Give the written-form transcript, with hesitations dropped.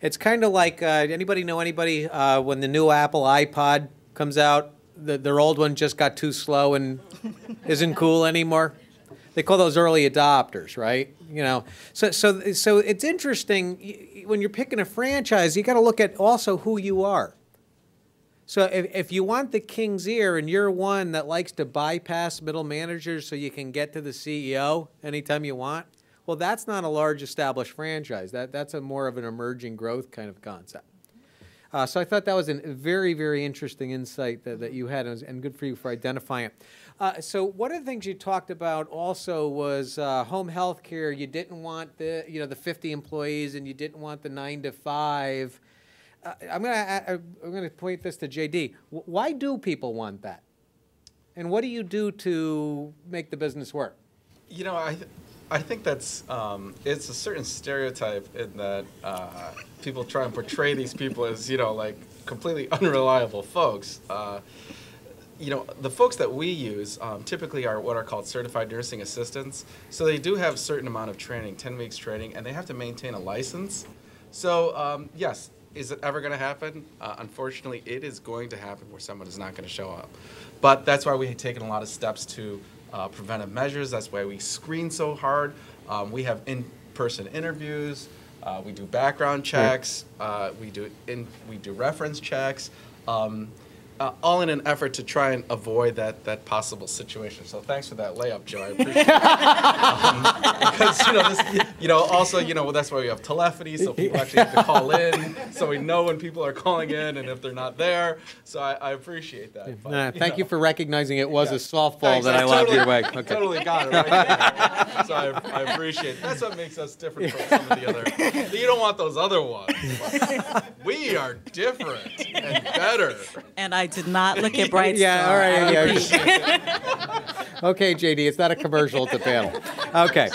It's kind of like, anybody know anybody when the new Apple iPod comes out, their old one just got too slow and isn't cool anymore? They call those early adopters, right? You know, so it's interesting when you're picking a franchise. You got to look at also who you are. So if you want the king's ear and you're one that likes to bypass middle managers so you can get to the CEO anytime you want, well, that's not a large established franchise. That's a more of an emerging growth kind of concept. So I thought that was a very, very interesting insight that you had, and good for you for identifying it. So one of the things you talked about also was home health care. You didn't want the 50 employees, and you didn't want the 9 to 5. I'm gonna point this to JD. Why do people want that? And what do you do to make the business work? You know, I think that's it's a certain stereotype in that people try and portray these people as, you know, like completely unreliable folks. You know, the folks that we use typically are what are called certified nursing assistants. So they do have a certain amount of training, 10 weeks training, and they have to maintain a license. So yes, is it ever going to happen? Unfortunately, it is going to happen where someone is not going to show up. But that's why we've taken a lot of steps to preventive measures. That's why we screen so hard. We have in-person interviews. We do background checks. We do reference checks. All in an effort to try and avoid that possible situation. So thanks for that layup, Joe. I appreciate it. Because also that's why we have telephony, so people actually have to call in, so we know when people are calling in and if they're not there. So I appreciate that. But, thank you for recognizing it was a softball Thanks, that I loved your way. Okay. Totally got it right there. So I appreciate it. That's what makes us different from some of the other. You don't want those other ones. We are different and better. And I did not look at BrightStar. Yeah, all right. Yeah. Okay, JD, it's not a commercial, it's a panel. Okay.